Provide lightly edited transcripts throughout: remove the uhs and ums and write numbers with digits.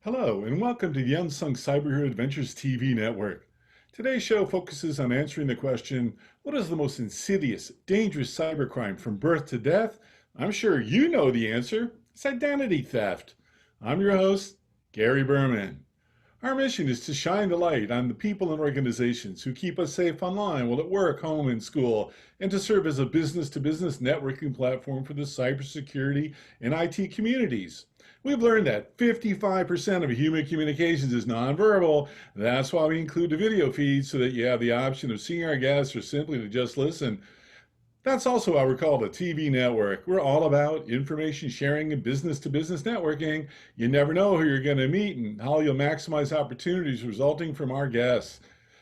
Hello, and welcome to the Unsung Cyberhero Adventures TV network. Today's show focuses on answering the question, what is the most insidious, dangerous cybercrime from birth to death? I'm sure you know the answer. It's identity theft. I'm your host, Gary Berman. Our mission is to shine the light on the people and organizations who keep us safe online while at work, home, and school, and to serve as a business-to-business networking platform for the cybersecurity and IT communities. We've learned that 55% of human communications is nonverbal. That's why we include the video feed so that you have the option of seeing our guests or simply to just listen. That's also why we're called a TV network. We're all about information sharing and business-to-business networking. You never know who you're going to meet and how you'll maximize opportunities resulting from our guests.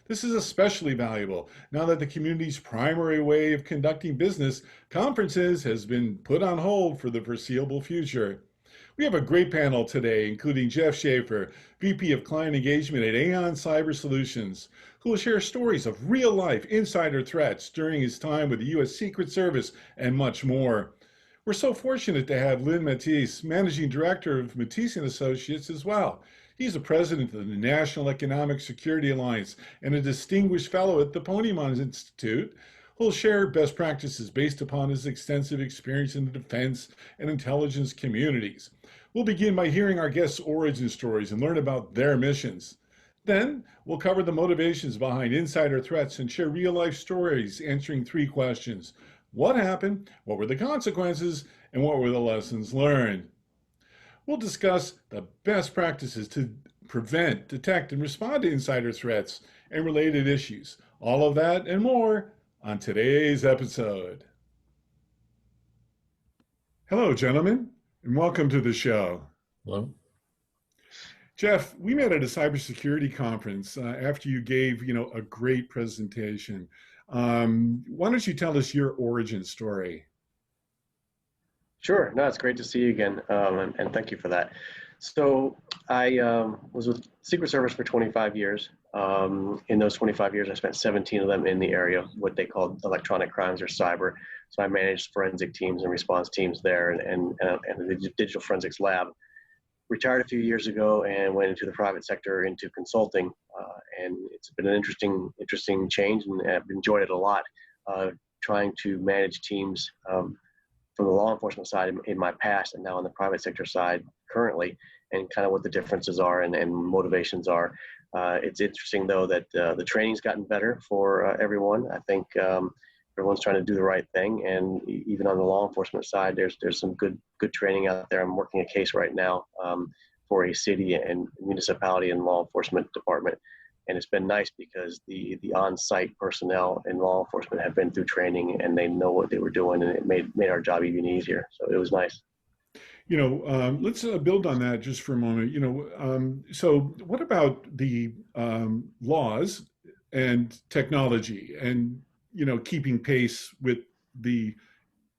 This is especially valuable now that the community's primary way of conducting business, conferences, has been put on hold for the foreseeable future. We have a great panel today, including Jeff Shaffer, VP of Client Engagement at Aon Cyber Solutions, who will share stories of real-life insider threats during his time with the U.S. Secret Service and much more. We're so fortunate to have Lynn Mattice, Managing Director of Mattice and Associates as well. He's the president of the National Economic Security Alliance and a distinguished fellow at the Ponemon Institute, who will share best practices based upon his extensive experience in the defense and intelligence communities. We'll begin by hearing our guests' origin stories and learn about their missions. Then, we'll cover the motivations behind insider threats and share real-life stories answering three questions. What happened? What were the consequences? And what were the lessons learned? We'll discuss the best practices to prevent, detect, and respond to insider threats and related issues. All of that and more on today's episode. Hello, gentlemen, and welcome to the show. Hello. Jeff, we met at a cybersecurity conference after you gave, a great presentation. Why don't you tell us your origin story? Sure. No, it's great to see you again, and thank you for that. So I was with Secret Service for 25 years. In those 25 years, I spent 17 of them in the area, what they called electronic crimes or cyber. So I managed forensic teams and response teams there and the digital forensics lab. Retired a few years ago and went into the private sector, into consulting, and it's been an interesting change, and I've enjoyed it a lot, trying to manage teams from the law enforcement side in my past and now on the private sector side currently, and kind of what the differences are and motivations are. It's interesting though that the training's gotten better for everyone. I think everyone's trying to do the right thing, and even on the law enforcement side, there's some good training out there. I'm working a case right now for a city and municipality and law enforcement department, and it's been nice because the on-site personnel in law enforcement have been through training and they know what they were doing, and it made our job even easier. So it was nice. Let's build on that just for a moment. So what about the laws and technology and, keeping pace with the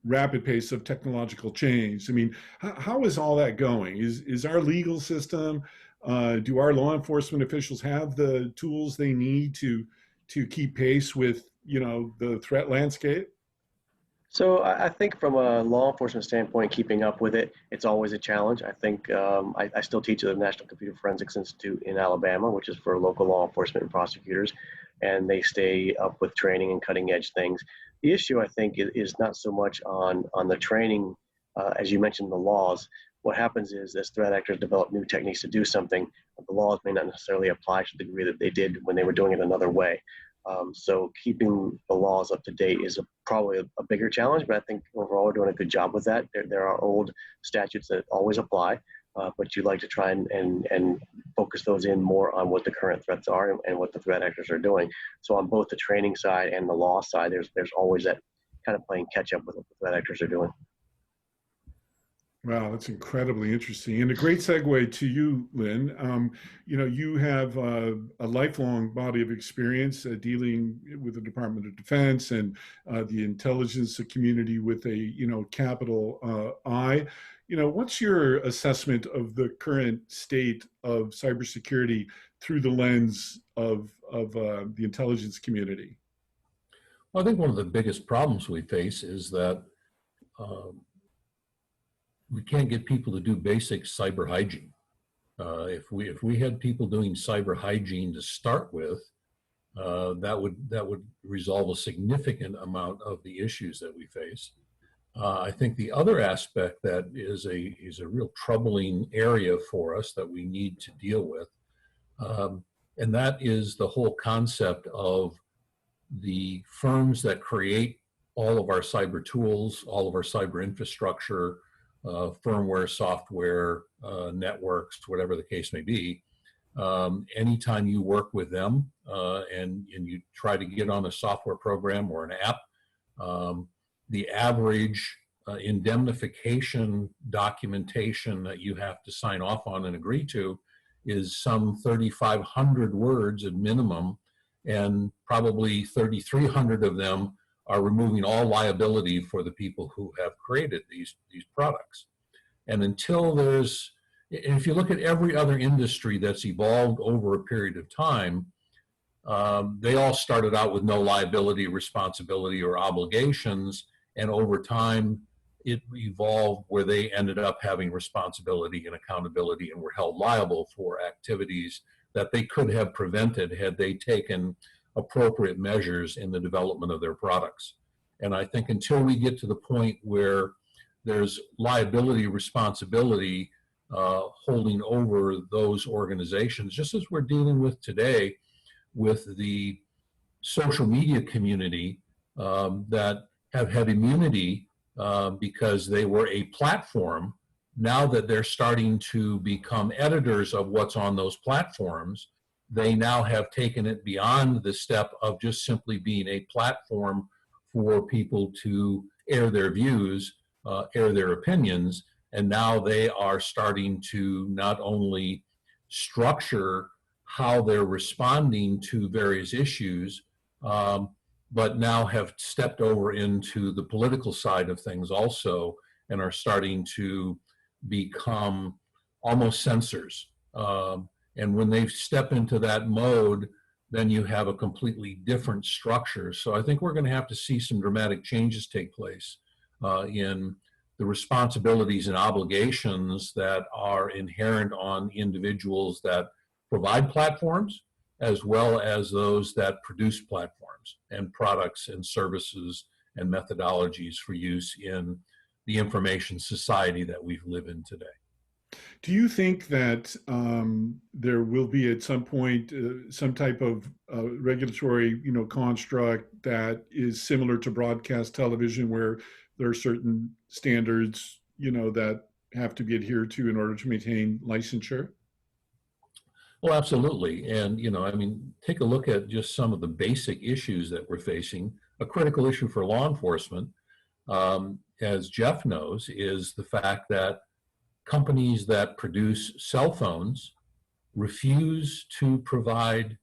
rapid pace of technological change? I mean, how is all that going? Is our legal system, do our law enforcement officials have the tools they need to keep pace with, the threat landscape? So I think from a law enforcement standpoint, keeping up with it, it's always a challenge. I think I still teach at the National Computer Forensics Institute in Alabama, which is for local law enforcement and prosecutors, and they stay up with training and cutting edge things. The issue, I think, is not so much on the training, as you mentioned, the laws. What happens is as threat actors develop new techniques to do something, the laws may not necessarily apply to the degree that they did when they were doing it another way. So keeping the laws up to date is probably a bigger challenge, but I think overall we're doing a good job with that. There are old statutes that always apply, but you'd like to try and focus those in more on what the current threats are and what the threat actors are doing. So on both the training side and the law side, there's always that kind of playing catch up with what the threat actors are doing. Wow, that's incredibly interesting. And a great segue to you, Lynn. You have a lifelong body of experience dealing with the Department of Defense and the intelligence community with a, capital I. What's your assessment of the current state of cybersecurity through the lens of the intelligence community? Well, I think one of the biggest problems we face is that we can't get people to do basic cyber hygiene. If we had people doing cyber hygiene to start with, that would resolve a significant amount of the issues that we face. I think the other aspect that is a real troubling area for us that we need to deal with, and that is the whole concept of the firms that create all of our cyber tools, all of our cyber infrastructure, firmware, software, networks, whatever the case may be. Anytime you work with them and you try to get on a software program or an app, the average indemnification documentation that you have to sign off on and agree to is some 3,500 words at minimum, and probably 3,300 of them are removing all liability for the people who have created these products. And until there's, if you look at every other industry that's evolved over a period of time, they all started out with no liability, responsibility, or obligations, and over time it evolved where they ended up having responsibility and accountability and were held liable for activities that they could have prevented had they taken appropriate measures in the development of their products. And I think until we get to the point where there's liability, responsibility holding over those organizations, just as we're dealing with today with the social media community that have had immunity because they were a platform. Now that they're starting to become editors of what's on those platforms, they now have taken it beyond the step of just simply being a platform for people to air their views, air their opinions, and now they are starting to not only structure how they're responding to various issues, but now have stepped over into the political side of things also, and are starting to become almost censors. And when they step into that mode, then you have a completely different structure. So I think we're going to have to see some dramatic changes take place in the responsibilities and obligations that are inherent on individuals that provide platforms, as well as those that produce platforms and products and services and methodologies for use in the information society that we live in today. Do you think that there will be at some point some type of regulatory, construct that is similar to broadcast television, where there are certain standards, that have to be adhered to in order to maintain licensure? Well, absolutely. And, take a look at just some of the basic issues that we're facing. A critical issue for law enforcement, as Jeff knows, is the fact that companies that produce cell phones refuse to provide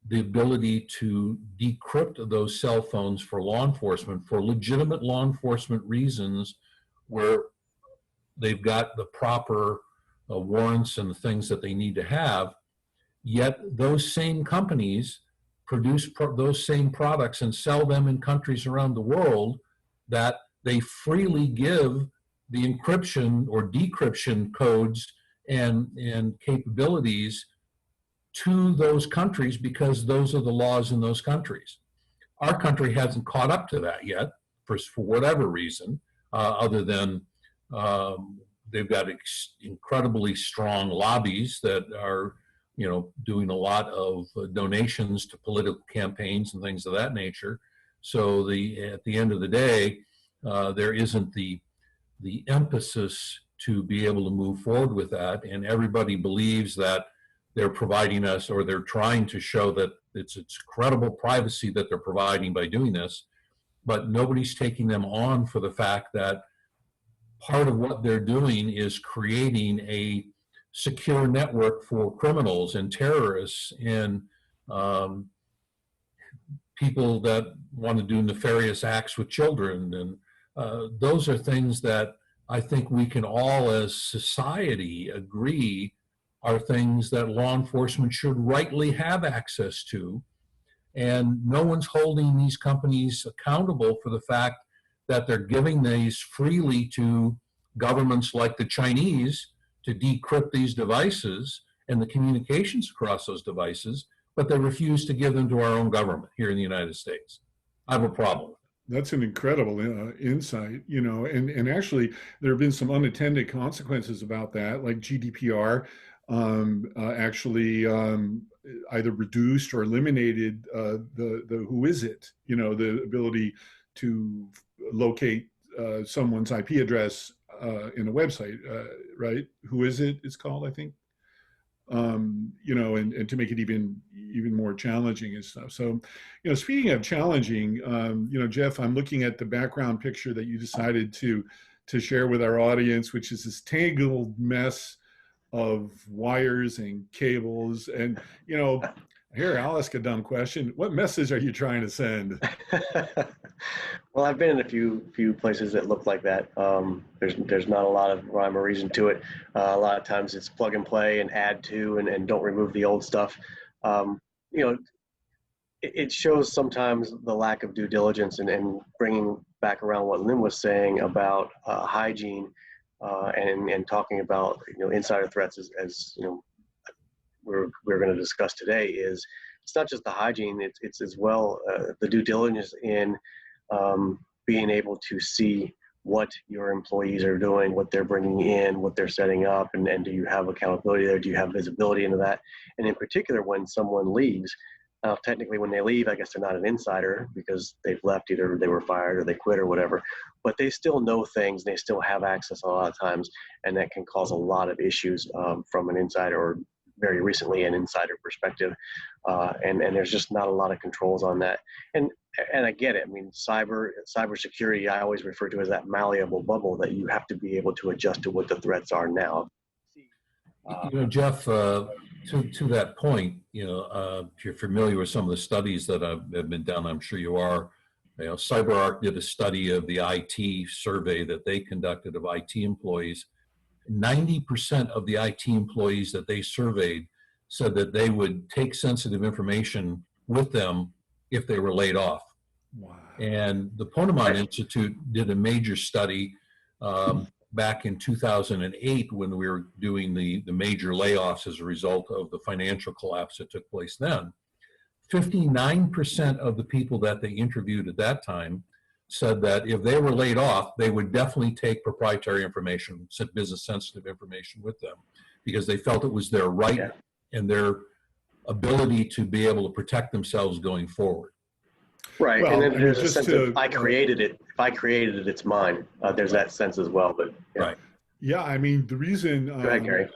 the ability to decrypt those cell phones for law enforcement for legitimate law enforcement reasons, where they've got the proper warrants and the things that they need to have. Yet those same companies produce those same products and sell them in countries around the world that they freely give the encryption or decryption codes and capabilities to those countries, because those are the laws in those countries. Our country hasn't caught up to that yet for whatever reason, other than they've got incredibly strong lobbies that are doing a lot of donations to political campaigns and things of that nature. So at the end of the day, there isn't the emphasis to be able to move forward with that. And everybody believes that they're providing us, or they're trying to show that it's credible privacy that they're providing by doing this, but nobody's taking them on for the fact that part of what they're doing is creating a secure network for criminals and terrorists and people that want to do nefarious acts with children. And those are things that I think we can all as society agree are things that law enforcement should rightly have access to. And no one's holding these companies accountable for the fact that they're giving these freely to governments like the Chinese to decrypt these devices and the communications across those devices, but they refuse to give them to our own government here in the United States. I have a problem. That's an incredible insight, and actually there have been some unintended consequences about that, like GDPR actually either reduced or eliminated the who is it, the ability to locate someone's IP address in a website, right? Who is it? It's called, I think. And to make it even more challenging and stuff. So, speaking of challenging, Jeff, I'm looking at the background picture that you decided to share with our audience, which is this tangled mess of wires and cables. And, here, I'll ask a dumb question. What message are you trying to send? Well, I've been in a few places that look like that. There's not a lot of rhyme or reason to it. A lot of times it's plug and play and add to and don't remove the old stuff. It shows sometimes the lack of due diligence and bringing back around what Lynn was saying about hygiene and talking about insider threats as we're going to discuss today. Is it's not just the hygiene, it's as well the due diligence in being able to see what your employees are doing, what they're bringing in, what they're setting up, and do you have accountability there? Do you have visibility into that? And in particular, when someone leaves, technically when they leave, I guess they're not an insider because they've left, either they were fired or they quit or whatever, but they still know things, they still have access a lot of times, and that can cause a lot of issues from an insider or very recently an insider perspective. And there's just not a lot of controls on that. And I get it. I mean, cybersecurity, I always refer to as that malleable bubble that you have to be able to adjust to what the threats are now. Jeff, to that point, if you're familiar with some of the studies that have been done, I'm sure you are. CyberArk did a study of the IT survey that they conducted of IT employees. 90% of the IT employees that they surveyed said that they would take sensitive information with them if they were laid off. Wow. And the Ponemon Institute did a major study back in 2008 when we were doing the major layoffs as a result of the financial collapse that took place then. 59% of the people that they interviewed at that time said that if they were laid off, they would definitely take proprietary information, business sensitive information with them, because they felt it was their right and their ability to be able to protect themselves going forward. Right, well, and then there's a sense of I created it. If I created it, it's mine. There's that sense as well. But right, yeah, I mean the reason. Go ahead, Gary.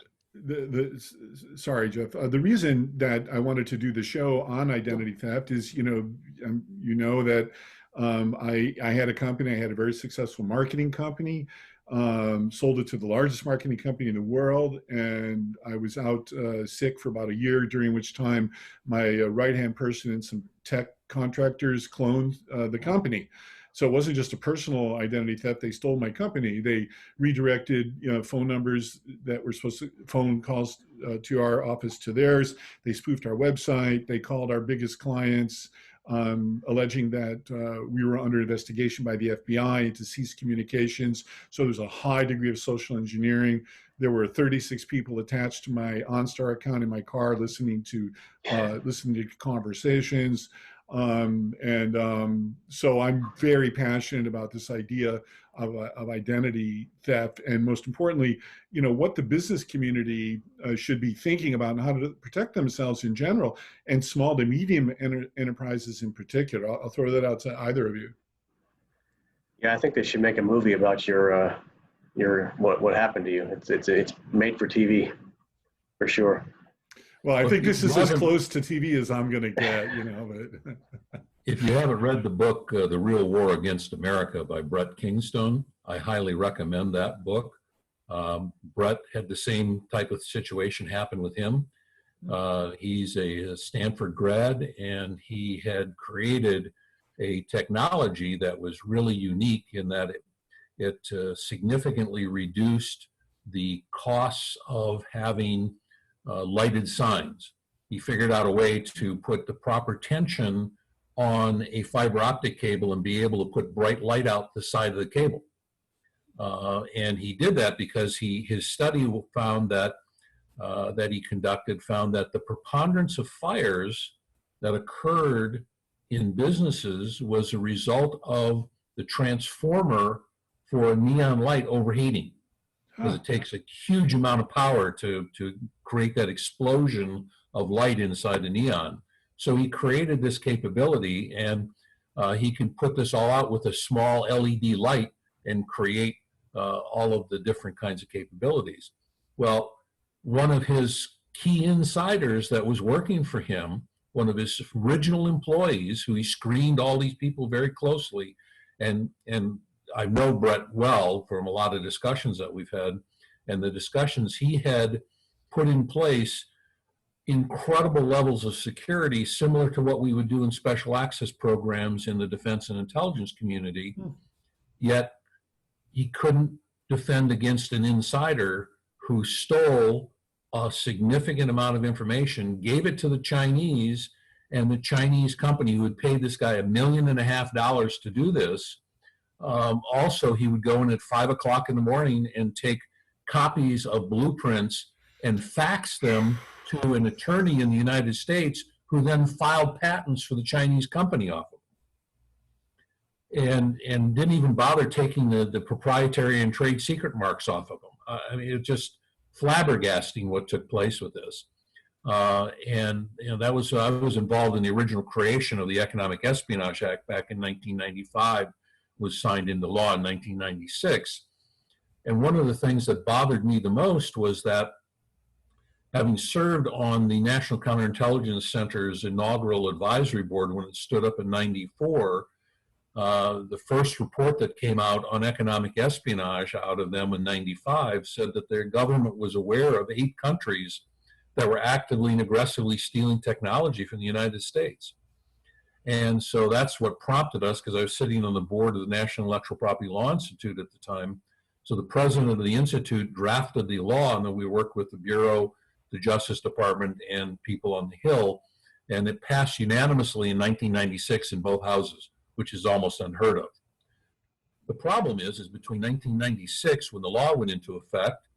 Sorry, Jeff. The reason that I wanted to do the show on identity theft is, that I had a company. I had a very successful marketing company. Sold it to the largest marketing company in the world, and I was out sick for about a year, during which time my right-hand person and some tech contractors cloned the company. So it wasn't just a personal identity theft. They stole my company. They redirected phone numbers that were supposed to, phone calls to our office to theirs. They spoofed our website. They called our biggest clients, alleging that we were under investigation by the FBI and to cease communications. So there's a high degree of social engineering. There were 36 people attached to my OnStar account in my car, listening to conversations. So I'm very passionate about this idea of identity theft, and most importantly, what the business community should be thinking about and how to protect themselves in general, and small to medium enterprises in particular. I'll throw that out to either of you. Yeah, I think they should make a movie about your what happened to you. It's made for TV, for sure. Well, I think this is as close to TV as I'm going to get, but. If you haven't read the book, The Real War Against America by Brett Kingstone, I highly recommend that book. Brett had the same type of situation happen with him. He's a Stanford grad, and he had created a technology that was really unique in that it significantly reduced the costs of having lighted signs. He figured out a way to put the proper tension on a fiber optic cable and be able to put bright light out the side of the cable. And he did that because his study found that that he conducted found that the preponderance of fires that occurred in businesses was a result of the transformer for a neon light overheating, because it takes a huge amount of power to create that explosion of light inside the neon. So he created this capability, and he can put this all out with a small LED light and create all of the different kinds of capabilities. Well, one of his key insiders that was working for him, one of his original employees, who he screened all these people very closely, and I know Brett well from a lot of discussions that we've had, and the discussions he had put in place incredible levels of security, similar to what we would do in special access programs in the defense and intelligence community. Yet he couldn't defend against an insider who stole a significant amount of information, gave it to the Chinese, and the Chinese company who had paid this guy $1.5 million to do this. Also, he would go in at 5 o'clock in the morning and take copies of blueprints and fax them to an attorney in the United States, who then filed patents for the Chinese company off of them, and didn't even bother taking the proprietary and trade secret marks off of them. I mean, it's just flabbergasting what took place with this. And that was, I was involved in the original creation of the Economic Espionage Act back in 1995, was signed into law in 1996. And one of the things that bothered me the most was that, having served on the National Counterintelligence Center's inaugural advisory board when it stood up in '94, the first report that came out on economic espionage out of them in '95 said that their government was aware of 8 countries that were actively and aggressively stealing technology from the United States. And so that's what prompted us, because I was sitting on the board of the National Intellectual Property Law Institute at the time. So the president of the Institute drafted the law, and then we worked with the Bureau, the Justice Department, and people on the Hill, and it passed unanimously in 1996 in both houses, which is almost unheard of. The problem is between 1996, when the law went into effect,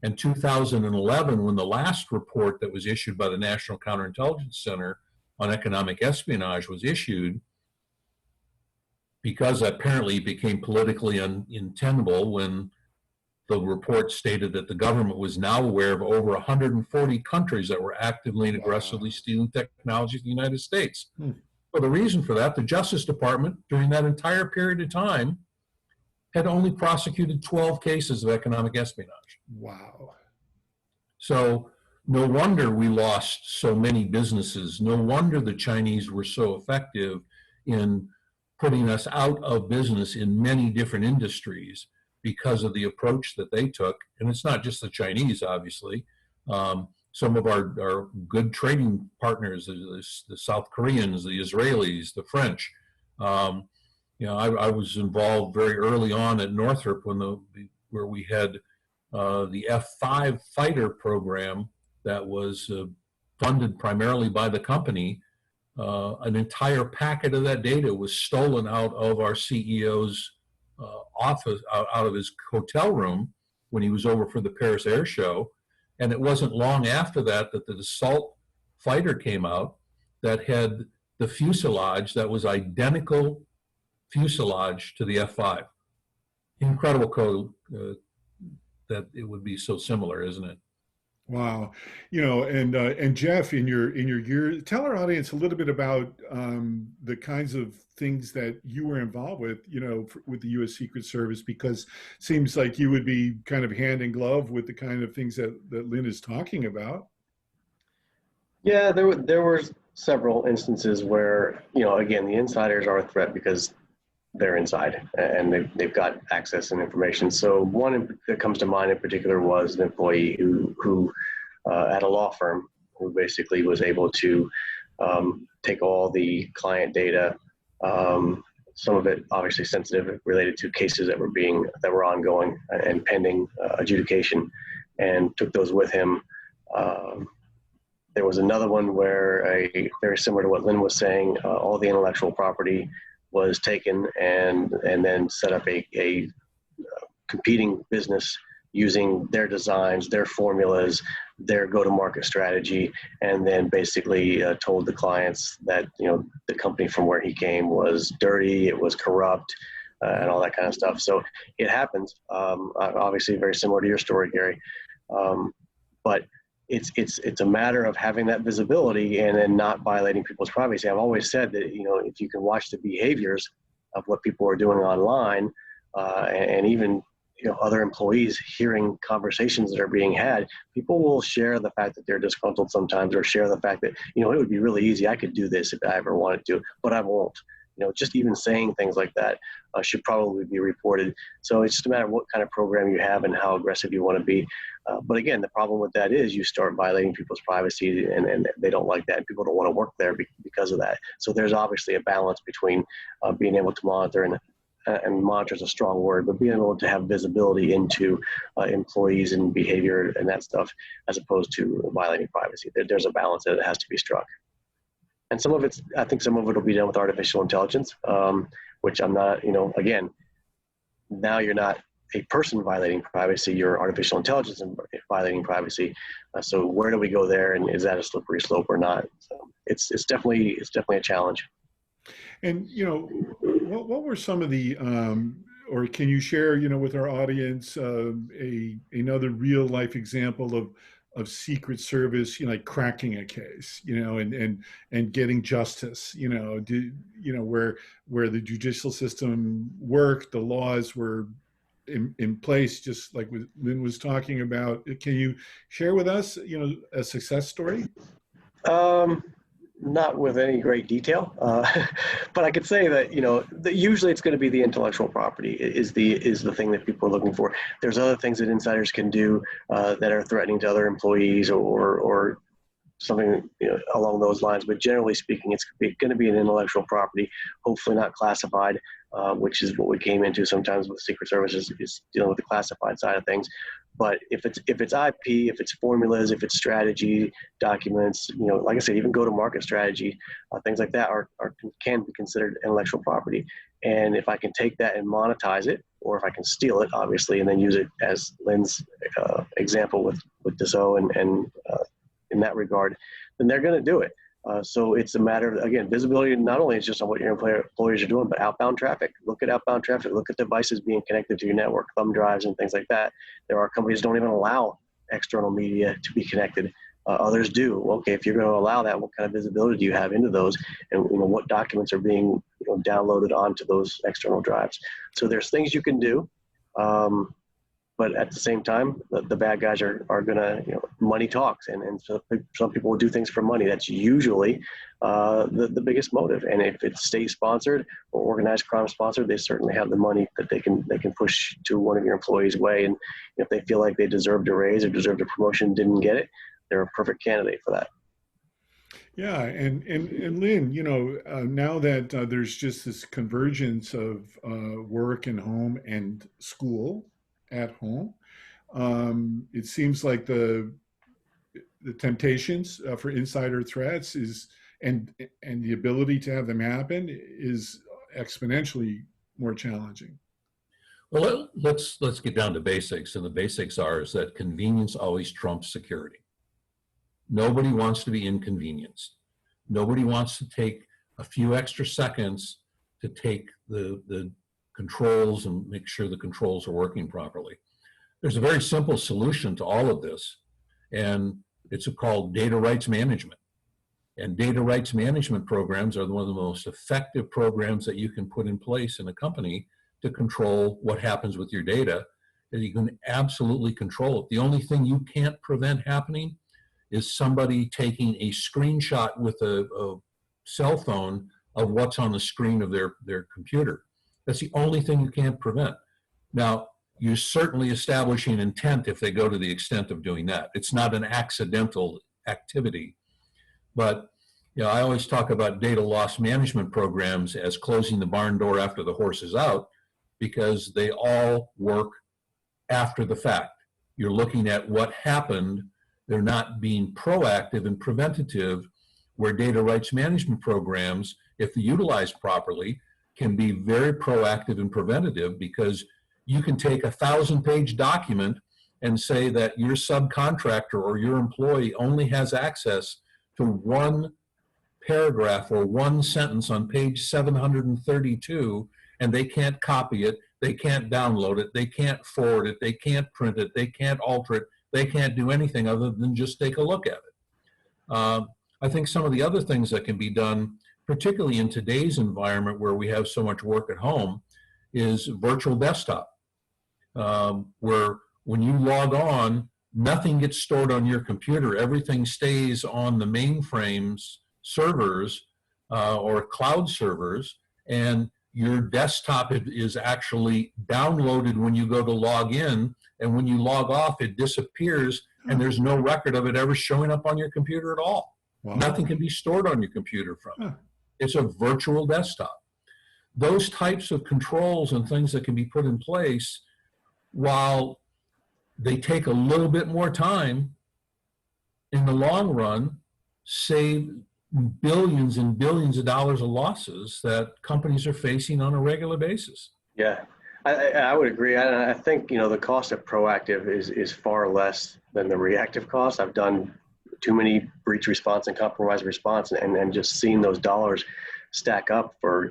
and 2011, when the last report that was issued by the National Counterintelligence Center on economic espionage was issued, because apparently it became politically untenable when the report stated that the government was now aware of over 140 countries that were actively and aggressively stealing technology in the United States. Well, the reason for that, the Justice Department, during that entire period of time, had only prosecuted 12 cases of economic espionage. Wow. So no wonder we lost so many businesses. No wonder the Chinese were so effective in putting us out of business in many different industries, because of the approach that they took. And it's not just the Chinese, obviously. Some of our good trading partners, the South Koreans, the Israelis, the French. You know, I was involved very early on at Northrop where we had the F-5 fighter program that was funded primarily by the company. An entire packet of that data was stolen out of our CEO's office, out of his hotel room when he was over for the Paris Air Show. And it wasn't long after that that the Dassault fighter came out that had the fuselage that was identical fuselage to the F-5. Incredible code that it would be so similar, isn't it? Wow. You know, and Jeff, in your year, tell our audience a little bit about the kinds of things that you were involved with, you know, with the U.S. Secret Service, because it seems like you would be kind of hand in glove with the kind of things that Lynn is talking about. Yeah, there were several instances where, you know, again, the insiders are a threat because they're inside and they've got access and information. So one that comes to mind in particular was an employee who at a law firm, who basically was able to take all the client data, some of it obviously sensitive, related to cases that were ongoing and pending adjudication, and took those with him. There was another one where, very similar to what Lynn was saying, all the intellectual property was taken and then set up a competing business using their designs, their formulas, their go-to-market strategy, and then basically told the clients that, you know, the company from where he came was dirty, it was corrupt, and all that kind of stuff. So it happens. Obviously, very similar to your story, Gary. But it's a matter of having that visibility and then not violating people's privacy. I've always said that, you know, if you can watch the behaviors of what people are doing online, and even, you know, other employees hearing conversations that are being had, people will share the fact that they're disgruntled sometimes, or share the fact that, you know, it would be really easy, I could do this if I ever wanted to, but I won't. You know, just even saying things like that should probably be reported. So it's just a matter of what kind of program you have and how aggressive you want to be. But again, the problem with that is you start violating people's privacy, and they don't like that. People don't want to work there because of that. So there's obviously a balance between being able to monitor, and monitor is a strong word, but being able to have visibility into employees and behavior and that stuff, as opposed to violating privacy. There's a balance that has to be struck. And I think some of it will be done with artificial intelligence, which I'm not, you know, again, now you're not a person violating privacy, you're artificial intelligence and violating privacy. So where do we go there, and is that a slippery slope or not? So it's definitely a challenge. And, you know, what were some of the, or can you share, you know, with our audience, another real life example of Secret Service, you know, like cracking a case, you know, and getting justice, you know, where the judicial system worked, the laws were in place, just like Lynn was talking about. Can you share with us, you know, a success story? Not with any great detail, but I could say that, you know, usually it's going to be the intellectual property is the thing that people are looking for. There's other things that insiders can do that are threatening to other employees or something, you know, along those lines. But generally speaking, it's going to be an intellectual property, hopefully not classified, which is what we came into sometimes with Secret Services, is dealing with the classified side of things. But if it's IP, if it's formulas, if it's strategy documents, you know, like I said, even go-to-market strategy, things like that can be considered intellectual property. And if I can take that and monetize it, or if I can steal it, obviously, and then use it as Lynn's example with Dassault and in that regard, then they're going to do it. So it's a matter of, again, visibility, not only is just on what your employers are doing, but outbound traffic. Look at outbound traffic. Look at devices being connected to your network, thumb drives and things like that. There are companies that don't even allow external media to be connected. Others do. Okay, if you're going to allow that, what kind of visibility do you have into those? And, you know, what documents are being, you know, downloaded onto those external drives? So there's things you can do. But at the same time, the bad guys are going to, you know, money talks. And so some people will do things for money. That's usually the biggest motive. And if it's state sponsored or organized crime sponsored, they certainly have the money that they can push to one of your employees' way. And if they feel like they deserved a raise or deserved a promotion, didn't get it, they're a perfect candidate for that. Yeah, and Lynn, you know, now that there's just this convergence of work and home and school at home, it seems like the temptations for insider threats and the ability to have them happen is exponentially more challenging. Well, let's get down to basics, and the basics is that convenience always trumps security. Nobody wants to be inconvenienced. Nobody wants to take a few extra seconds to take the controls and make sure the controls are working properly. There's a very simple solution to all of this, and it's called data rights management. And data rights management programs are one of the most effective programs that you can put in place in a company to control what happens with your data, and you can absolutely control it. The only thing you can't prevent happening is somebody taking a screenshot with a cell phone of what's on the screen of their computer. That's the only thing you can't prevent. Now, you're certainly establishing intent if they go to the extent of doing that. It's not an accidental activity. But, you know, I always talk about data loss management programs as closing the barn door after the horse is out, because they all work after the fact. You're looking at what happened. They're not being proactive and preventative, where data rights management programs, if utilized properly, can be very proactive and preventative, because you can take 1,000-page document and say that your subcontractor or your employee only has access to one paragraph or one sentence on page 732, and they can't copy it, they can't download it, they can't forward it, they can't print it, they can't alter it, they can't do anything other than just take a look at it. I think some of the other things that can be done, particularly in today's environment where we have so much work at home, is virtual desktop, where when you log on, nothing gets stored on your computer. Everything stays on the mainframe's servers or cloud servers, and your desktop is actually downloaded when you go to log in, and when you log off, it disappears, and there's no record of it ever showing up on your computer at all. Wow. Nothing can be stored on your computer from it. Huh. It's a virtual desktop. Those types of controls and things that can be put in place, while they take a little bit more time, in the long run, save billions and billions of dollars of losses that companies are facing on a regular basis. Yeah, I would agree. I think, the cost of proactive is far less than the reactive cost. I've done too many breach response and compromise response, and just seeing those dollars stack up for,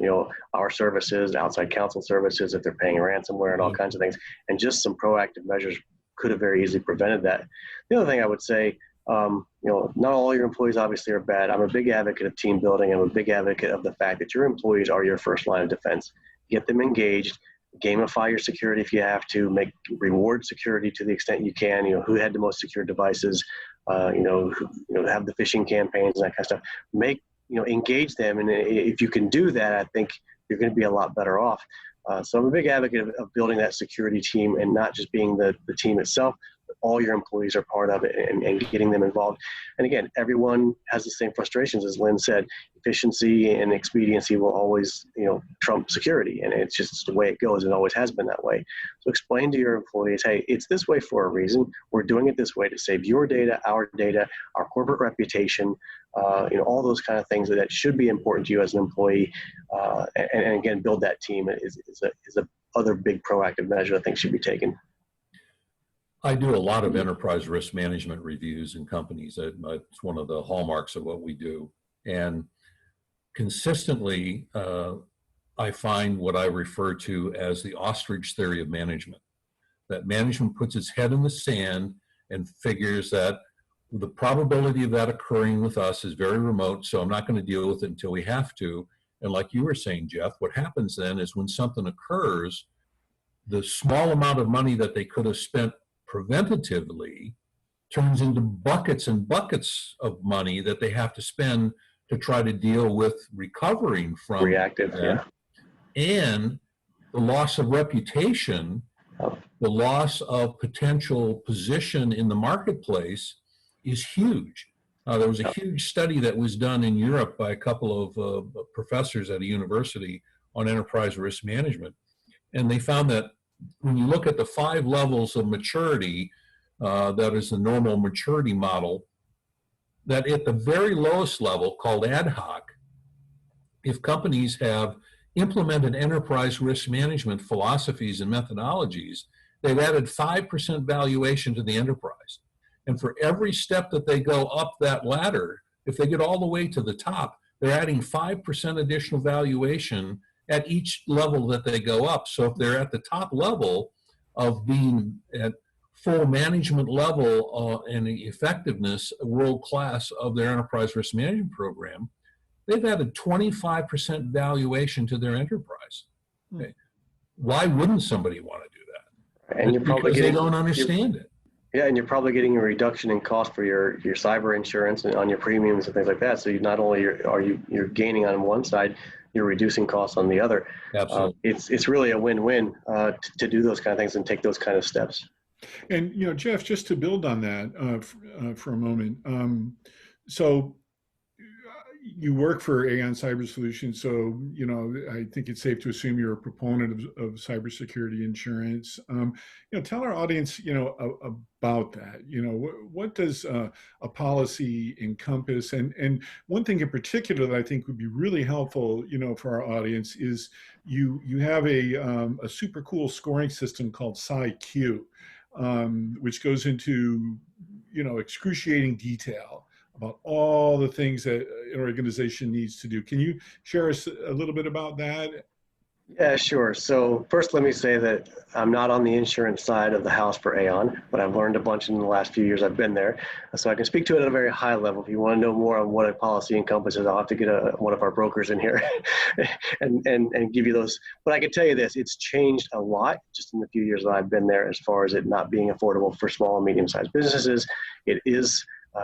our services, outside counsel services, if they're paying ransomware and all kinds of things, and just some proactive measures could have very easily prevented that. The other thing I would say, not all your employees obviously are bad. I'm a big advocate of team building. I'm a big advocate of the fact that your employees are your first line of defense. Get them engaged, gamify your security if you have to, reward security to the extent you can, who had the most secure devices, have the phishing campaigns and that kind of stuff. Engage them. And if you can do that, I think you're going to be a lot better off. So I'm a big advocate of building that security team, and not just being the team itself, but all your employees are part of it, and getting them involved. And again, everyone has the same frustrations. As Lynn said, efficiency and expediency will always, trump security. And it's just the way it goes. It always has been that way. So explain to your employees, hey, it's this way for a reason. We're doing it this way to save your data, our corporate reputation, all those kind of things that should be important to you as an employee. And again, build that team is a other big proactive measure I think should be taken. I do a lot of enterprise risk management reviews in companies. It's one of the hallmarks of what we do. And consistently, I find what I refer to as the ostrich theory of management. That management puts its head in the sand and figures that the probability of that occurring with us is very remote, so I'm not going to deal with it until we have to. And like you were saying, Jeff, what happens then is when something occurs, the small amount of money that they could have spent preventatively turns into buckets and buckets of money that they have to spend to try to deal with recovering from reactive, that. And the loss of reputation, the loss of potential position in the marketplace is huge. There was a huge study that was done in Europe by a couple of professors at a university on enterprise risk management. And they found that when you look at the 5 levels of maturity, that is the normal maturity model, that at the very lowest level, called ad hoc, if companies have implemented enterprise risk management philosophies and methodologies, they've added 5% valuation to the enterprise. And for every step that they go up that ladder, if they get all the way to the top, they're adding 5% additional valuation at each level that they go up. So if they're at the top level of being at full management level and the effectiveness, world-class of their enterprise risk management program, they've added 25% valuation to their enterprise. Okay. Why wouldn't somebody want to do that? And you're probably because they don't understand it. Yeah, and you're probably getting a reduction in cost for your cyber insurance and on your premiums and things like that. So you not only you're gaining on one side, you're reducing costs on the other. Absolutely. It's really a win-win to do those kind of things and take those kind of steps. And Jeff, just to build on that for a moment. So you work for Aon Cyber Solutions, so I think it's safe to assume you're a proponent of cybersecurity insurance. Tell our audience, about that. What does a policy encompass? And one thing in particular that I think would be really helpful, for our audience is you have a super cool scoring system called PsyQ, which goes into excruciating detail about all the things that an organization needs to do. Can you share us a little bit about that? Yeah, sure. So first, let me say that I'm not on the insurance side of the house for Aon, but I've learned a bunch in the last few years I've been there. So I can speak to it at a very high level. If you want to know more on what a policy encompasses, I'll have to get one of our brokers in here and give you those. But I can tell you this, it's changed a lot just in the few years that I've been there as far as it not being affordable for small and medium-sized businesses.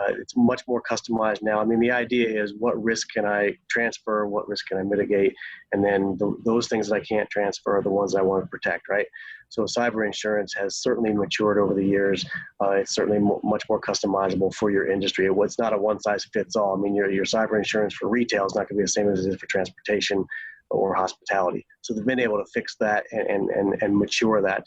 It's much more customized now. I mean, the idea is what risk can I transfer, what risk can I mitigate, and then those things that I can't transfer are the ones I want to protect, right? So cyber insurance has certainly matured over the years. It's certainly much more customizable for your industry. It's not a one-size-fits-all. I mean, your cyber insurance for retail is not going to be the same as it is for transportation or hospitality. So they've been able to fix that and mature that.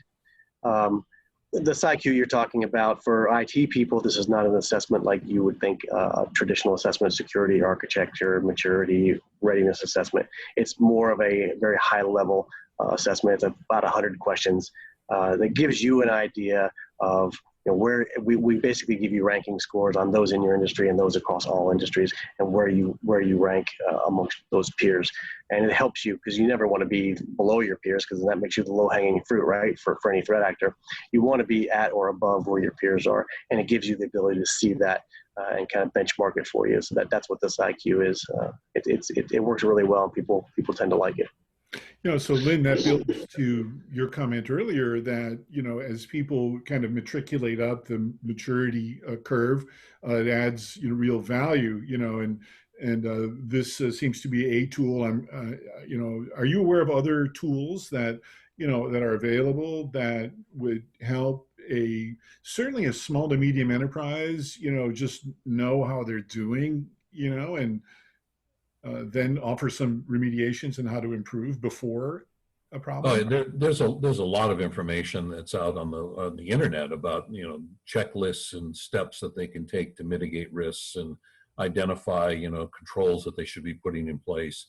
The PsyQ you're talking about for IT people, this is not an assessment like you would think a traditional assessment, security, architecture, maturity, readiness assessment. It's more of a very high level assessment. It's about 100 questions that gives you an idea of where we basically give you ranking scores on those in your industry and those across all industries, and where you rank amongst those peers. And it helps you because you never want to be below your peers, because that makes you the low-hanging fruit, right? For any threat actor, you want to be at or above where your peers are, and it gives you the ability to see that and kind of benchmark it for you. So that's what this IQ is. It works really well. People tend to like it. So Lynn, that builds to your comment earlier that, as people kind of matriculate up the maturity curve, it adds, real value, and this seems to be a tool. Are you aware of other tools that, that are available that would help certainly a small to medium enterprise, just know how they're doing, and then offer some remediations and how to improve before a problem? There's a lot of information that's out on the internet about checklists and steps that they can take to mitigate risks and identify controls that they should be putting in place.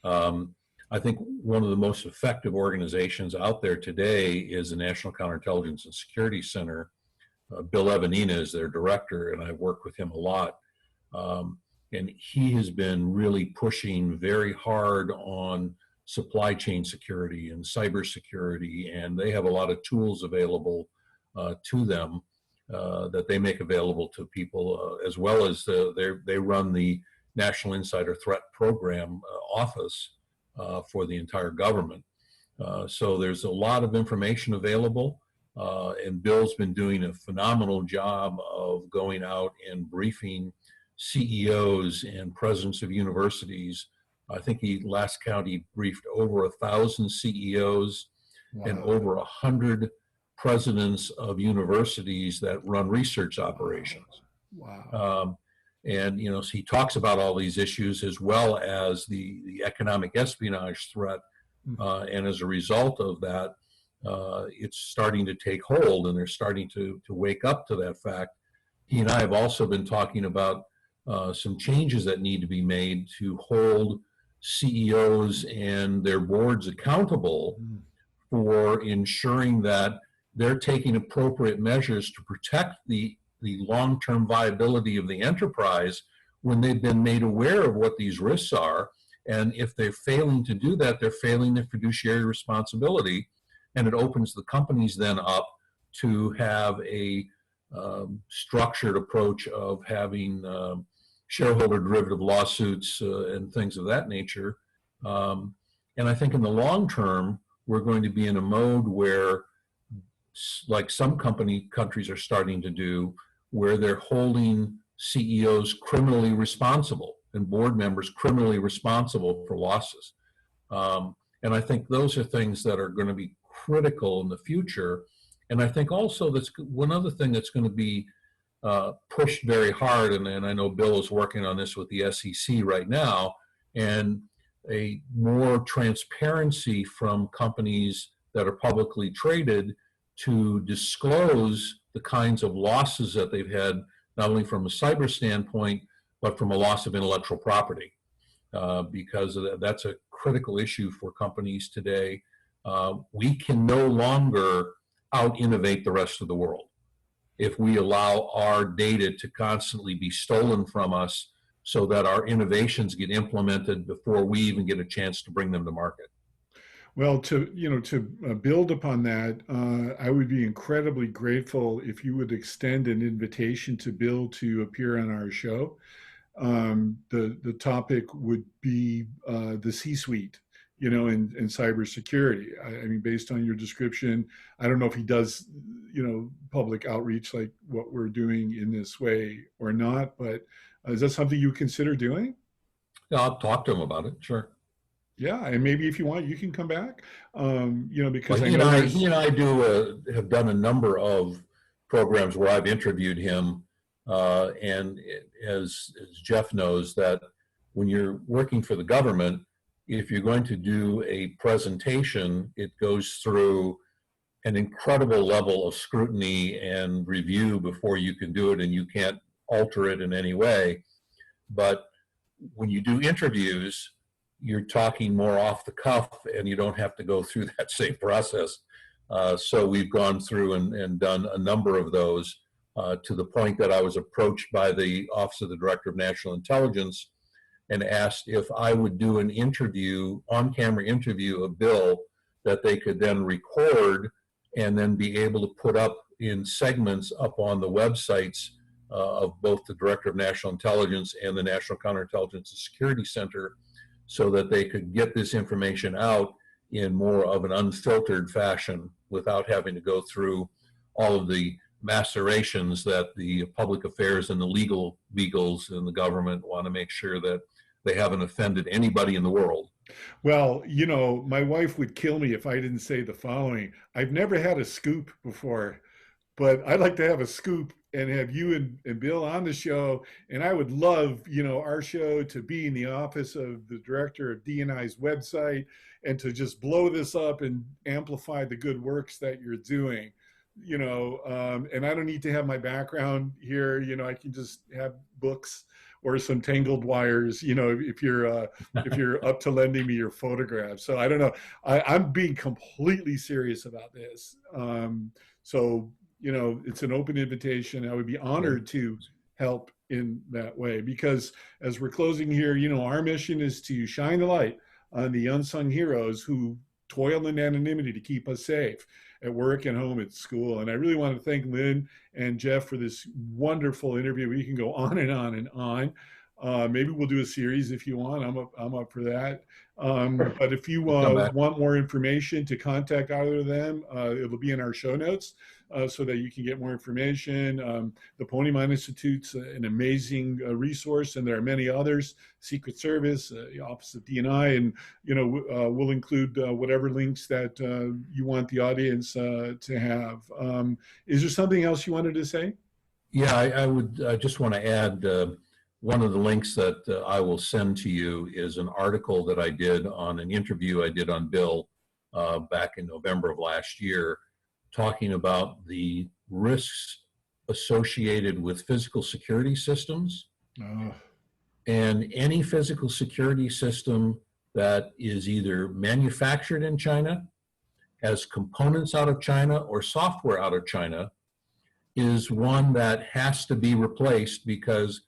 I think one of the most effective organizations out there today is the National Counterintelligence and Security Center. Bill Evanina is their director, and I've worked with him a lot. And he has been really pushing very hard on supply chain security and cybersecurity, and they have a lot of tools available to them that they make available to people, as well as they run the National Insider Threat Program office for the entire government. So there's a lot of information available, and Bill's been doing a phenomenal job of going out and briefing CEOs and presidents of universities. I think last count he briefed over 1,000 CEOs. Wow. And over 100 presidents of universities that run research operations. Wow. And so he talks about all these issues, as well as the economic espionage threat. And as a result of that, it's starting to take hold, and they're starting to wake up to that fact. He and I have also been talking about some changes that need to be made to hold CEOs and their boards accountable for ensuring that they're taking appropriate measures to protect the long-term viability of the enterprise when they've been made aware of what these risks are. And if they're failing to do that, they're failing their fiduciary responsibility, and it opens the companies then up to have a structured approach of having shareholder derivative lawsuits and things of that nature. And I think in the long term, we're going to be in a mode where, like some countries are starting to do, where they're holding CEOs criminally responsible and board members criminally responsible for losses. And I think those are things that are going to be critical in the future. And I think also that's one other thing that's going to be pushed very hard, and I know Bill is working on this with the SEC right now, and a more transparency from companies that are publicly traded to disclose the kinds of losses that they've had, not only from a cyber standpoint, but from a loss of intellectual property, because that's a critical issue for companies today. We can no longer out-innovate the rest of the world if we allow our data to constantly be stolen from us so that our innovations get implemented before we even get a chance to bring them to market. Well, to build upon that, I would be incredibly grateful if you would extend an invitation to Bill to appear on our show. The topic would be the C-suite, in cybersecurity. I mean, based on your description, I don't know if he does, public outreach like what we're doing in this way or not, but is that something you consider doing? Yeah, I'll talk to him about it, sure. Yeah, and maybe if you want, you can come back. Because well, he and I have done a number of programs where I've interviewed him, and as Jeff knows, that when you're working for the government, if you're going to do a presentation, it goes through an incredible level of scrutiny and review before you can do it, and you can't alter it in any way. But when you do interviews, you're talking more off the cuff, and you don't have to go through that same process. So we've gone through and done a number of those, to the point that I was approached by the Office of the Director of National Intelligence and asked if I would do an interview, on-camera interview of Bill, that they could then record and then be able to put up in segments up on the websites of both the Director of National Intelligence and the National Counterintelligence and Security Center, so that they could get this information out in more of an unfiltered fashion without having to go through all of the macerations that the public affairs and the legal beagles in the government want to make sure that they haven't offended anybody in the world. Well, my wife would kill me if I didn't say the following. I've never had a scoop before, but I'd like to have a scoop and have you and Bill on the show. And I would love, our show to be in the office of the director of D&I's website and to just blow this up and amplify the good works that you're doing. And I don't need to have my background here. I can just have books or some tangled wires, if you're up to lending me your photographs. So I don't know. I'm being completely serious about this. So it's an open invitation. I would be honored to help in that way, because as we're closing here, our mission is to shine the light on the unsung heroes who toil in anonymity to keep us safe at work, at home, at school. And I really want to thank Lynn and Jeff for this wonderful interview. We can go on and on and on. Maybe we'll do a series if you want. I'm up for that. But if you want more information, to contact either of them, it'll be in our show notes, so that you can get more information. The Ponemon Institute's an amazing resource, and there are many others. Secret Service, the Office of D&I, and we'll include whatever links that you want the audience to have. Is there something else you wanted to say? Yeah, I would just want to add, one of the links that I will send to you is an article that I did on an interview I did on Bill back in November of last year, talking about the risks associated with physical security systems. And any physical security system that is either manufactured in China, has components out of China, or software out of China, is one that has to be replaced, because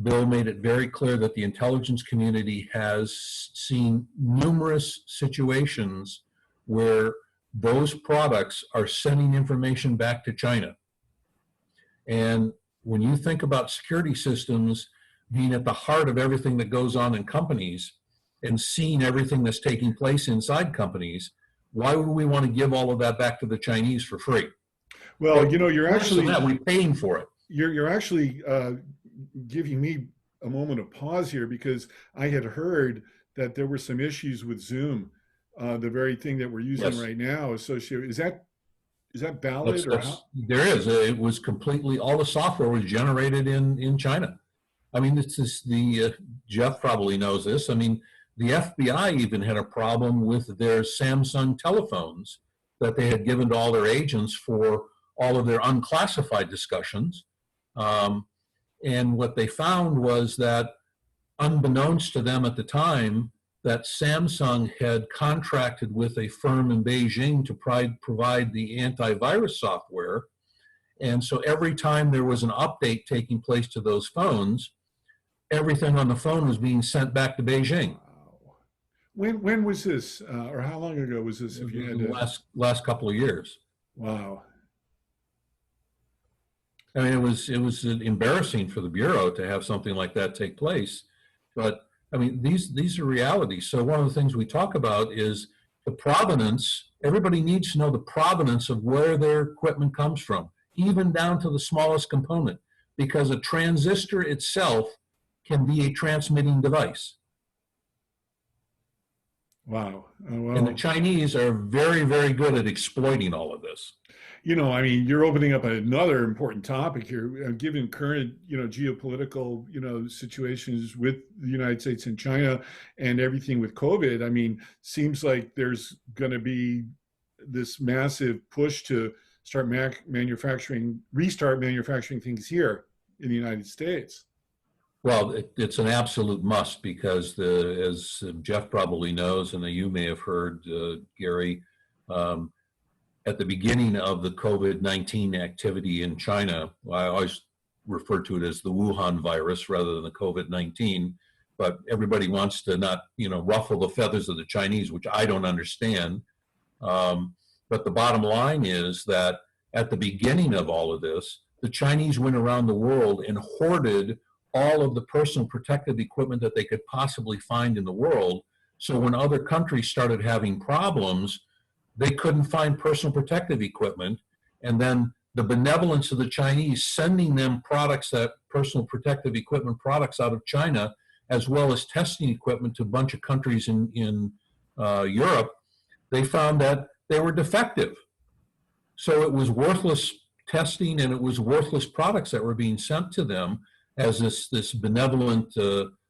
Bill made it very clear that the intelligence community has seen numerous situations where those products are sending information back to China. And when you think about security systems being at the heart of everything that goes on in companies and seeing everything that's taking place inside companies, why would we want to give all of that back to the Chinese for free? Well, you're actually we're paying for it. You're actually giving me a moment of pause here, because I had heard that there were some issues with Zoom, the very thing that we're using right now associated. Is that valid or how? There is. It was completely, all the software was generated in China. I mean, this is Jeff probably knows this. I mean, the FBI even had a problem with their Samsung telephones that they had given to all their agents for all of their unclassified discussions. And what they found was that, unbeknownst to them at the time, that Samsung had contracted with a firm in Beijing to provide the antivirus software. And so every time there was an update taking place to those phones, everything on the phone was being sent back to Beijing. Wow. When was this, or how long ago was this? If you had to... last couple of years. Wow. I mean, it was embarrassing for the Bureau to have something like that take place. But I mean, these are realities. So one of the things we talk about is the provenance. Everybody needs to know the provenance of where their equipment comes from, even down to the smallest component, because a transistor itself can be a transmitting device. Wow. Well, and the Chinese are very, very good at exploiting all of this. You know, I mean, you're opening up another important topic here, given current, geopolitical, situations with the United States and China and everything with COVID. I mean, seems like there's going to be this massive push to restart manufacturing things here in the United States. Well, it's an absolute must because, as Jeff probably knows, and you may have heard, Gary, at the beginning of the COVID-19 activity in China, I always refer to it as the Wuhan virus rather than the COVID-19, but everybody wants to not, ruffle the feathers of the Chinese, which I don't understand. But the bottom line is that at the beginning of all of this, the Chinese went around the world and hoarded all of the personal protective equipment that they could possibly find in the world. So when other countries started having problems, they couldn't find personal protective equipment. And then the benevolence of the Chinese sending them personal protective equipment products out of China, as well as testing equipment to a bunch of countries in Europe, they found that they were defective. So it was worthless testing and it was worthless products that were being sent to them as this benevolent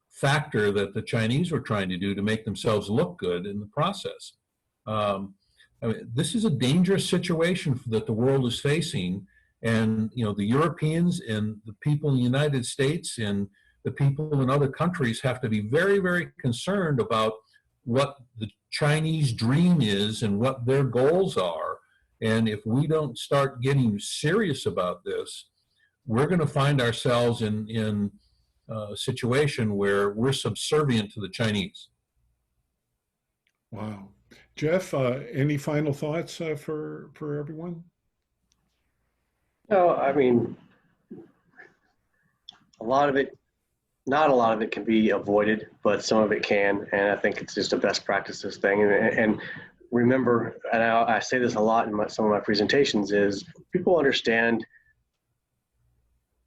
factor that the Chinese were trying to do to make themselves look good in the process. I mean, this is a dangerous situation that the world is facing, and the Europeans and the people in the United States and the people in other countries have to be very, very concerned about what the Chinese dream is and what their goals are. And if we don't start getting serious about this, we're going to find ourselves in a situation where we're subservient to the Chinese. Wow. Jeff, any final thoughts for everyone? No, I mean, not a lot of it can be avoided, but some of it can, and I think it's just a best practices thing. And remember, and I say this a lot in some of my presentations, is people understand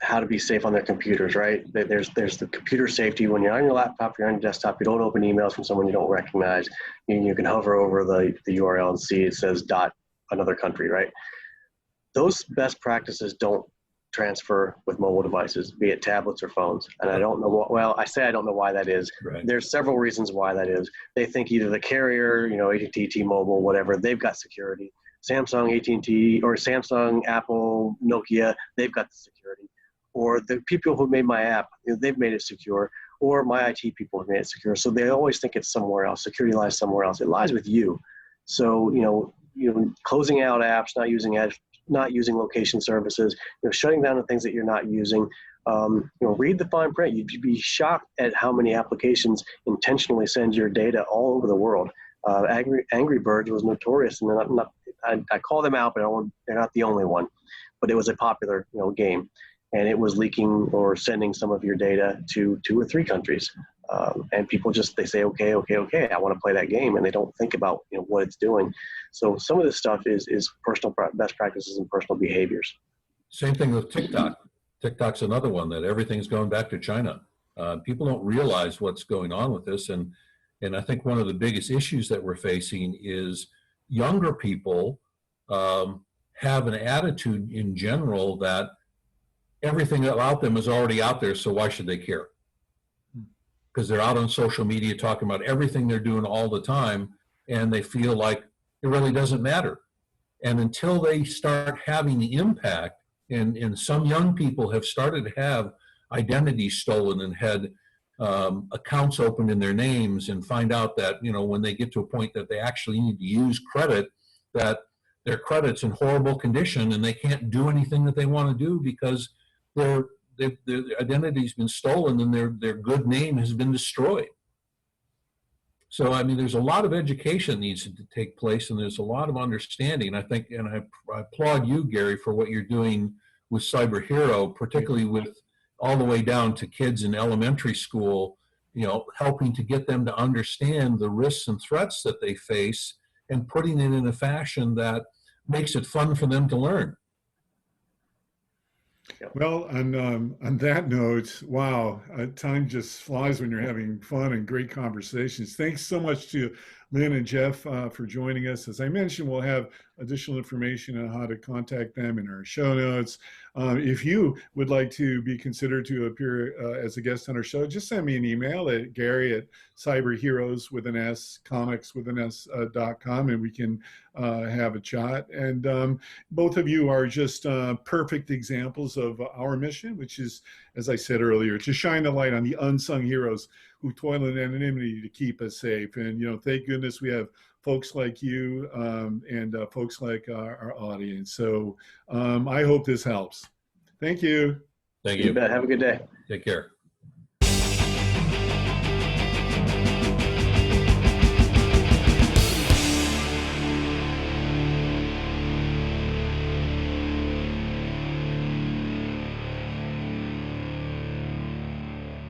how to be safe on their computers, right? There's the computer safety. When you're on your laptop, you're on your desktop, you don't open emails from someone you don't recognize. You can hover over the URL and see it says .another country, right? Those best practices don't transfer with mobile devices, be it tablets or phones. And I don't know I don't know why that is. Right. There's several reasons why that is. They think either the carrier, AT&T, T-Mobile, whatever, they've got security. Samsung, AT&T, or Samsung, Apple, Nokia, they've got the security. Or the people who made my app, they've made it secure, or my IT people have made it secure. So they always think it's somewhere else. Security lies somewhere else. It lies with you. So, closing out apps, not using location services, shutting down the things that you're not using. Read the fine print. You'd be shocked at how many applications intentionally send your data all over the world. Angry Birds was notorious, and I call them out, but they're not the only one. But it was a popular, game. And it was leaking or sending some of your data to 2 or 3 countries. And people they say, okay, I want to play that game. And they don't think about what it's doing. So some of this stuff is personal best practices and personal behaviors. Same thing with TikTok. TikTok's another one that everything's going back to China. People don't realize what's going on with this. And I think one of the biggest issues that we're facing is younger people have an attitude in general that everything about them is already out there, so why should they care? Because they're out on social media talking about everything they're doing all the time, and they feel like it really doesn't matter. And until they start having the impact, and some young people have started to have identities stolen and had accounts opened in their names, and find out that, you know, when they get to a point that they actually need to use credit, that their credit's in horrible condition and they can't do anything that they want to do because their identity's been stolen and their good name has been destroyed. So, I mean, there's a lot of education that needs to take place, and there's a lot of understanding. I think, and I applaud you, Gary, for what you're doing with Cyber Hero, particularly with all the way down to kids in elementary school, you know, helping to get them to understand the risks and threats that they face and putting it in a fashion that makes it fun for them to learn. Well, on that note, wow, time just flies when you're having fun and great conversations. Thanks so much to Lynn and Jeff for joining us. As I mentioned, we'll have additional information on how to contact them in our show notes. If you would like to be considered to appear as a guest on our show, just send me an email at Gary@cyberheroes with an S, comics with an S.com, and we can have a chat. And both of you are just perfect examples of our mission, which is, as I said earlier, to shine the light on the unsung heroes who toil in anonymity to keep us safe. And, you know, thank goodness we have folks like you and folks like our audience. So I hope this helps. Thank you. Thank you. You bet. Have a good day. Take care.